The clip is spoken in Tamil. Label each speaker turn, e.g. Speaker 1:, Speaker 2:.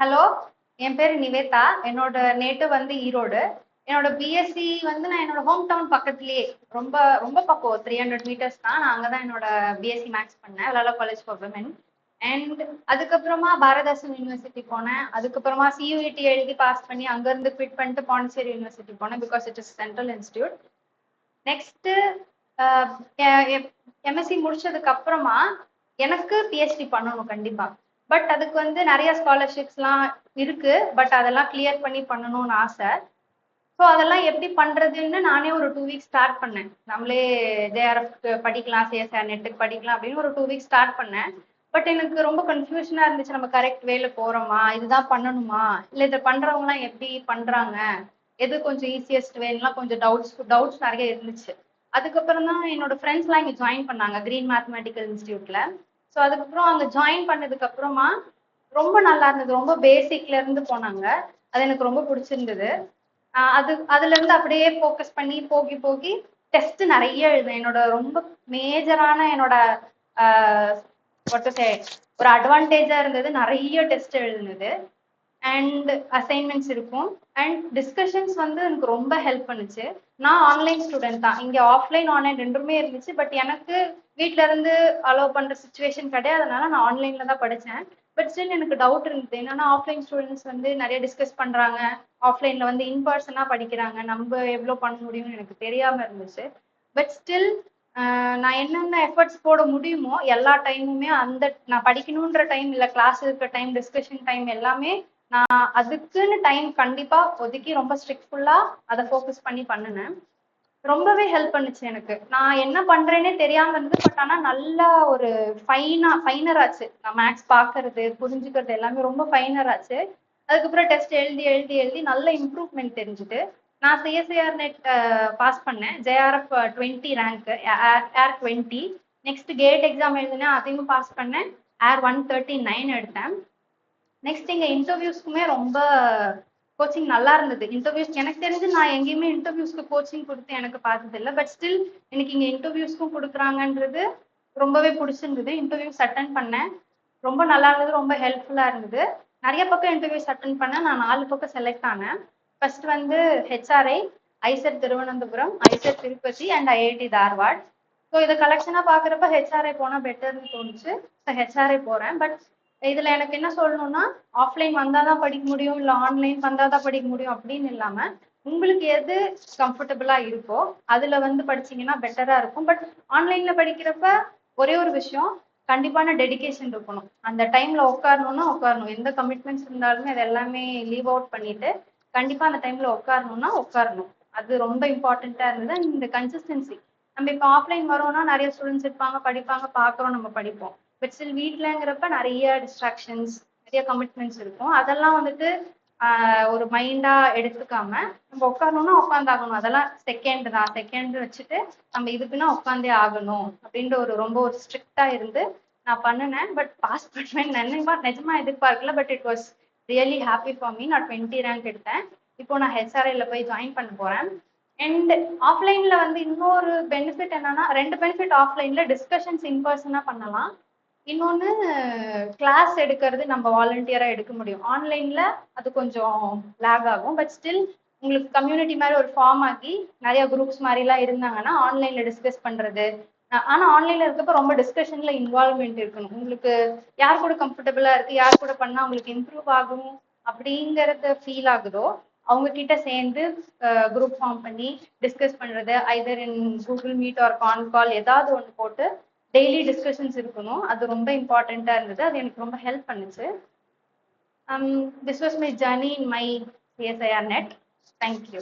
Speaker 1: ஹலோ, என் பேரு நிவேதா. என்னோட நேட்டிவ் வந்து ஈரோடு. என்னோட பிஎஸ்சி வந்து நான் என்னோட ஹோம் டவுன் பக்கத்துலயே ரொம்ப ரொம்ப பக்கம் 300 மீட்டர்ஸ் தான். நான் அங்கதான் என்னோட பிஎஸ்சி மேக்ஸ் பண்ணேன், லலா காலேஜ் ஃபார் விமன். அண்ட் அதுக்கப்புறமா பாரதாசன் யூனிவர்சிட்டி போனேன். அதுக்கப்புறமா சியூஇடி எழுதி பாஸ் பண்ணி அங்கிருந்து குவிட் பண்ணிட்டு பாண்டிச்சேரி யூனிவர்சிட்டி போனேன், because it is central institute. Next MSc முடிச்சதுக்கு அப்புறமா எனக்கு பிஹெச்டி பண்ணணும் கண்டிப்பா. பட் அதுக்கு வந்து நிறைய ஸ்காலர்ஷிப்ஸ்லாம் இருக்கு, பட் அதெல்லாம் கிளியர் பண்ணி பண்ணணும்னு ஆசை. ஸோ அதெல்லாம் எப்படி பண்றதுன்னு நானே ஒரு 2 வீக்ஸ் ஸ்டார்ட் பண்ணேன். நம்மளே ஜேஆர்எஃப் படிக்கலாம், சிஎஸ்ஆர் நெட்டுக்கு படிக்கலாம் அப்படின்னு ஒரு 2 வீக்ஸ் ஸ்டார்ட் பண்ணேன். பட் எனக்கு ரொம்ப கன்ஃபியூஷனா இருந்துச்சு, நம்ம கரெக்ட் வேல போறோமா, இதுதான் பண்ணணுமா, இல்லை இதை பண்றவங்கலாம் எப்படி பண்றாங்க, எது கொஞ்சம் ஈஸியஸ்ட் வேலாம் கொஞ்சம் டவுட்ஸ் நிறைய இருந்துச்சு. அதுக்கப்புறம் தான் என்னோட ஃப்ரெண்ட்ஸ்லாம் இங்கே ஜாயின் பண்ணாங்க கிரீன் மேத்தமெட்டிக்கல் இன்ஸ்டியூட்ல. ஸோ அதுக்கப்புறம் அங்கே ஜாயின் பண்ணதுக்கு அப்புறமா ரொம்ப நல்லா இருந்தது. ரொம்ப பேசிக்ல இருந்து போனாங்க, அது எனக்கு ரொம்ப பிடிச்சிருந்தது. அதுல இருந்து அப்படியே ஃபோக்கஸ் பண்ணி போகி போகி டெஸ்ட் நிறைய எழுதுனேன். என்னோட ரொம்ப மேஜரான என்னோட ஒரு அட்வான்டேஜா இருந்தது நிறைய டெஸ்ட் எழுதுனது. அண்ட் அசைன்மெண்ட்ஸ் இருக்கும் அண்ட் டிஸ்கஷன்ஸ் வந்து எனக்கு ரொம்ப ஹெல்ப் பண்ணுச்சு. நான் ஆன்லைன் ஸ்டூடெண்ட் தான், இங்க ஆஃப்லைன் ஆன்லைன் ரெண்டுமே இருந்துச்சு. பட் எனக்கு வீட்ல இருந்து அலோவ் பண்ற சுச்சுவேஷன் கிடையாதுனால நான் ஆன்லைன்ல தான் படித்தேன். பட் ஸ்டில் எனக்கு டவுட் இருந்தது, என்னன்னா ஆஃப்லைன் ஸ்டூடெண்ட்ஸ் வந்து நிறைய டிஸ்கஸ் பண்றாங்க, ஆஃப்லைன்ல வந்து இன்பர்சனா படிக்கிறாங்க, நம்ம எவ்வளோ பண்ண முடியும்னு எனக்கு தெரியாம இருந்துச்சு. பட் ஸ்டில் நான் என்னென்ன எஃபர்ட்ஸ் போட முடியுமோ எல்லா டைமுமே, அந்த நான் படிக்கணுன்ற டைம் இல்லை, கிளாஸ் இருக்கிற டைம், டிஸ்கஷன் டைம் எல்லாமே நான் அதுக்குன்னு டைம் கண்டிப்பா ஒதுக்கி ரொம்ப ஸ்ட்ரிக்ட்ஃபுல்லா அதை ஃபோக்கஸ் பண்ணி பண்ணினேன். ரொம்பவே ஹெல்ப் பண்ணுச்சு எனக்கு. நான் என்ன பண்றேனே தெரியாம இருந்து, பட் ஆனா நல்லா ஒரு ஃபைனர் ஆச்சு. நான் மேக்ஸ் பாக்குறது புரிஞ்சுக்கிறது எல்லாமே ரொம்ப ஃபைனர் ஆச்சு. அதுக்கப்புறம் டெஸ்ட் எழுதி எழுதி எழுதி நல்ல இம்ப்ரூவ்மெண்ட் தெரிஞ்சுட்டு நான் சிஎஸ்ஐஆர் நெட் பாஸ் பண்ணேன். ஜேஆர்எஃப் 20 ரேங்க், ஏர் 20. நெக்ஸ்ட் கேட் எக்ஸாம் எழுதினேன், அதையும் பாஸ் பண்ணேன், ஏர் 139 எடுத்தேன். நெக்ஸ்ட் இங்க இன்டர்வியூஸ்க்குமே ரொம்ப கோச்சிங் நல்லா இருந்தது. இன்டர்வியூஸ் எனக்கு தெரிஞ்சு நான் எங்கேயுமே இன்டர்வியூஸ்க்கு கோச்சிங் கொடுத்து எனக்கு பார்த்தது இல்லை. பட் ஸ்டில் எனக்கு இங்க இன்டர்வியூஸ்க்கும் கொடுக்குறாங்கன்றது ரொம்பவே பிடிச்சிருந்தது. இன்டர்வியூஸ் அட்டன் பண்ணேன், ரொம்ப நல்லா இருந்தது, ரொம்ப ஹெல்ப்ஃபுல்லா இருந்தது. நிறைய பக்கம் இன்டர்வியூஸ் அட்டன் பண்ணேன், நான் 4 பக்கம் செலக்ட் ஆனேன். ஃபர்ஸ்ட் வந்து HRI, IISER Thiruvananthapuram, IISER Tirupati and IIT Dharwad. So இதை கலெக்ஷனா பாக்குறப்ப ஹெச்ஆர்ஐ போனா பெட்டர்னு தோணுச்சு. ஸோ ஹெச்ஆர்ஐ போறேன். பட் இதுல எனக்கு என்ன சொல்லணும்னா, ஆஃப்லைன் வந்தாதான் படிக்க முடியும், இல்லை ஆன்லைன் வந்தாதான் படிக்க முடியும் அப்படின்னு இல்லாம உங்களுக்கு எது கம்ஃபர்டபுளா இருக்கோ அதுல வந்து படிச்சீங்கன்னா பெட்டரா இருக்கும். பட் ஆன்லைன்ல படிக்கிறப்ப ஒரே ஒரு விஷயம், கண்டிப்பான டெடிகேஷன் இருக்கணும். அந்த டைம்ல உட்காரணும்னா உட்காரணும், எந்த கமிட்மெண்ட்ஸ் இருந்தாலுமே அது எல்லாமே லீவ் அவுட் பண்ணிட்டு கண்டிப்பா அந்த டைம்ல உட்காரணும்னா உட்காரணும். அது ரொம்ப இம்பார்ட்டண்டா இருந்தது. இந்த கன்சிஸ்டன்சி, நம்ம இப்போ ஆஃப்லைன் வரோம்னா நிறைய ஸ்டூடெண்ட்ஸ் இருப்பாங்க, படிப்பாங்க, பார்க்குறோம், நம்ம படிப்போம். பட் ஸ்டில் வீட்லங்கிறப்ப நிறைய டிஸ்ட்ராக்ஷன்ஸ், நிறைய கமிட்மெண்ட்ஸ் இருக்கும். அதெல்லாம் வந்துட்டு ஒரு மைண்டா எடுத்துக்காம நம்ம உட்காரணும்னா உட்காந்தாகணும், அதெல்லாம் செகண்ட் தான், செகண்ட் வச்சுட்டு நம்ம இதுக்குன்னா உட்காந்தே ஆகணும் அப்படின்ற ரொம்ப ஒரு ஸ்ட்ரிக்டா இருந்து நான் பண்ணினேன். பட் பாஸ் பண்ணுவேன் நிஜமா எதிர்பார்க்கல. But it was really happy for me. நான் 20 ரேங்க் எடுத்தேன். இப்போ நான் ஹெச்ஆர்ஐல போய் ஜாயின் பண்ண போறேன். அண்ட் ஆஃப்லைன்ல வந்து இன்னொரு பெனிஃபிட் என்னன்னா, 2 பெனிஃபிட் ஆஃப்லைன்ல: டிஸ்கஷன்ஸ் இன்பர்சனா பண்ணலாம், இன்னொன்னு கிளாஸ் எடுக்கிறது நம்ம வாலண்டியரா எடுக்க முடியும். ஆன்லைன்ல அது கொஞ்சம் லேக் ஆகும். பட் ஸ்டில் உங்களுக்கு கம்யூனிட்டி மாதிரி ஒரு ஃபார்ம் ஆகி நிறைய குரூப்ஸ் மாதிரிலாம் இருந்தாங்கன்னா ஆன்லைன்ல டிஸ்கஸ் பண்றது. ஆனா ஆன்லைன்ல இருக்கப்ப ரொம்ப டிஸ்கஷன்ல இன்வால்வ்மெண்ட் இருக்கணும். உங்களுக்கு யார் கூட கம்ஃபர்டபுளா இருக்கு, யார் கூட பண்ணா உங்களுக்கு இம்ப்ரூவ் ஆகும் அப்படிங்கறது ஃபீல் ஆகுதோ அவங்க கிட்ட சேர்ந்து குரூப் ஃபார்ம் பண்ணி டிஸ்கஸ் பண்றது, either in Google Meet or con call ஏதாவது ஒன்று போட்டு டெய்லி டிஸ்கஷன்ஸ் இருக்கணும். அது ரொம்ப இம்பார்ட்டண்டா இருந்தது, அது எனக்கு ரொம்ப ஹெல்ப் பண்ணுச்சு. This was my journey in my CSIR net. Thank you.